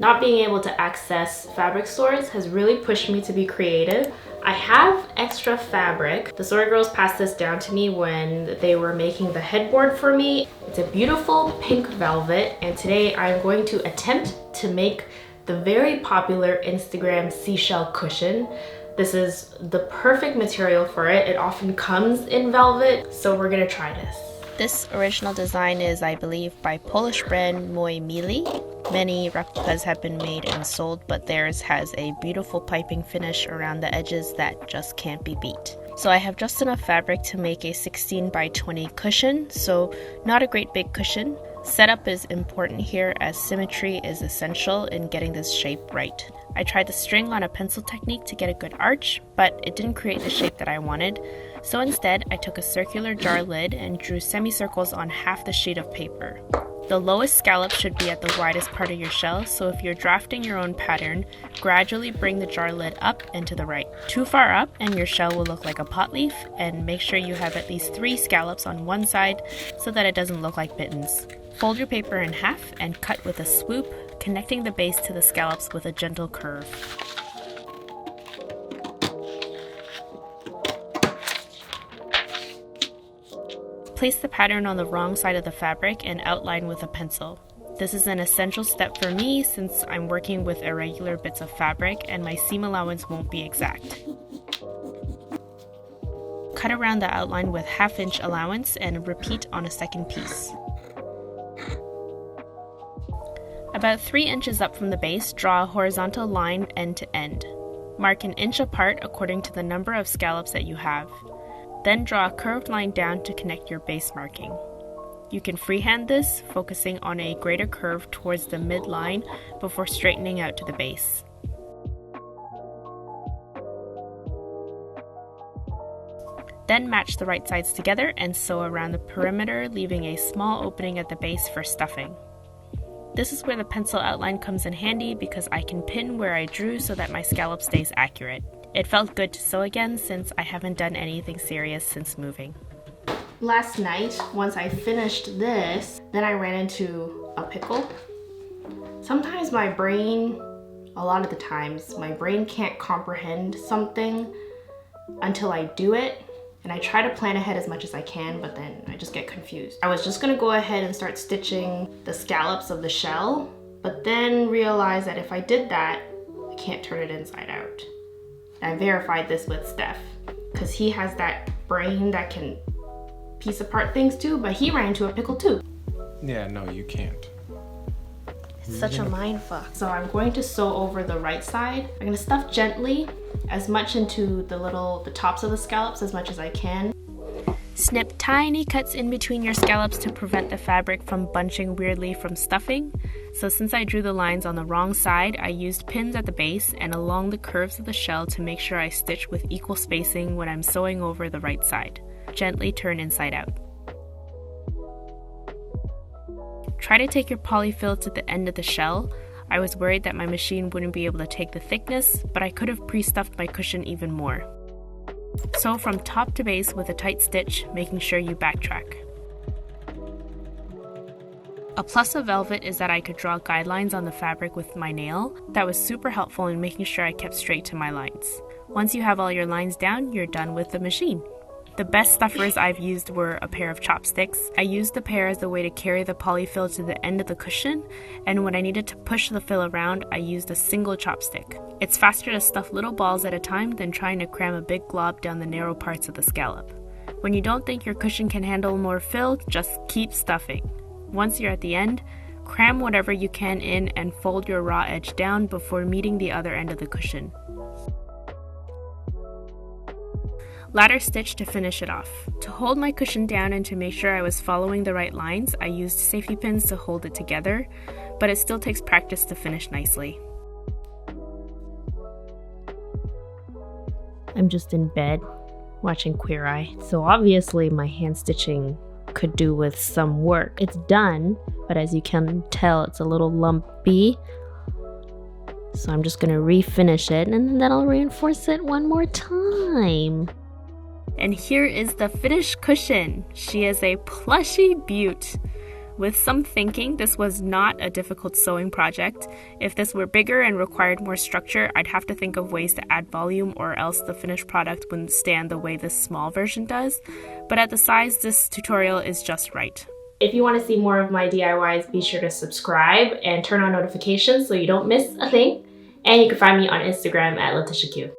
Not being able to access fabric stores has really pushed me to be creative. I have extra fabric. The Story Girls passed this down to me when they were making the headboard for me. It's a beautiful pink velvet, and today I'm going to attempt to make the very popular Instagram seashell cushion. This is the perfect material for it. It often comes in velvet, so we're gonna try this. This original design is, I believe, by Polish brand Moi Mili. Many replicas have been made and sold, but theirs has a beautiful piping finish around the edges that just can't be beat. So I have just enough fabric to make a 16 by 20 cushion, so not a great big cushion. Setup is important here as symmetry is essential in getting this shape right. I tried the string on a pencil technique to get a good arch, but it didn't create the shape that I wanted. So instead, I took a circular jar lid and drew semicircles on half the sheet of paper. The lowest scallop should be at the widest part of your shell, so if you're drafting your own pattern, gradually bring the jar lid up and to the right. Too far up and your shell will look like a pot leaf, and make sure you have at least 3 scallops on one side so that it doesn't look like mittens. Fold your paper in half and cut with a swoop, connecting the base to the scallops with a gentle curve. Place the pattern on the wrong side of the fabric and outline with a pencil. This is an essential step for me since I'm working with irregular bits of fabric and my seam allowance won't be exact. Cut around the outline with 1/2 inch allowance and repeat on a second piece. About 3 inches up from the base, draw a horizontal line end to end. Mark an inch apart according to the number of scallops that you have. Then draw a curved line down to connect your base marking. You can freehand this, focusing on a greater curve towards the midline before straightening out to the base. Then match the right sides together and sew around the perimeter, leaving a small opening at the base for stuffing. This is where the pencil outline comes in handy because I can pin where I drew so that my scallop stays accurate. It felt good to sew again since I haven't done anything serious since moving. Last night, once I finished this, then I ran into a pickle. Sometimes my brain, a lot of the times, my brain can't comprehend something until I do it. And I try to plan ahead as much as I can, but then I just get confused. I was just gonna go ahead and start stitching the scallops of the shell, but then realized that if I did that, I can't turn it inside out. And I verified this with Steph, because he has that brain that can piece apart things too, but he ran into a pickle too. Yeah, no, you can't. It's such a mind fuck. So I'm going to sew over the right side. I'm gonna stuff gently as much into the tops of the scallops as much as I can. Snip tiny cuts in between your scallops to prevent the fabric from bunching weirdly from stuffing. So since I drew the lines on the wrong side, I used pins at the base and along the curves of the shell to make sure I stitch with equal spacing when I'm sewing over the right side. Gently turn inside out. Try to take your polyfill to the end of the shell. I was worried that my machine wouldn't be able to take the thickness, but I could have pre-stuffed my cushion even more. Sew from top to base with a tight stitch, making sure you backtrack. A plus of velvet is that I could draw guidelines on the fabric with my nail. That was super helpful in making sure I kept straight to my lines. Once you have all your lines down, you're done with the machine. The best stuffers I've used were a pair of chopsticks. I used the pair as a way to carry the polyfill to the end of the cushion, and when I needed to push the fill around, I used a single chopstick. It's faster to stuff little balls at a time than trying to cram a big glob down the narrow parts of the scallop. When you don't think your cushion can handle more fill, just keep stuffing. Once you're at the end, cram whatever you can in and fold your raw edge down before meeting the other end of the cushion. Ladder stitch to finish it off. To hold my cushion down and to make sure I was following the right lines, I used safety pins to hold it together, but it still takes practice to finish nicely. I'm just in bed watching Queer Eye, so obviously my hand stitching could do with some work. It's done, but as you can tell, it's a little lumpy. So I'm just gonna refinish it and then I'll reinforce it one more time. And here is the finished cushion. She is a plushy beaut. With some thinking, this was not a difficult sewing project. If this were bigger and required more structure, I'd have to think of ways to add volume, or else the finished product wouldn't stand the way this small version does. But at the size, this tutorial is just right. If you want to see more of my DIYs, be sure to subscribe and turn on notifications so you don't miss a thing. And you can find me on Instagram at LetitiaQ.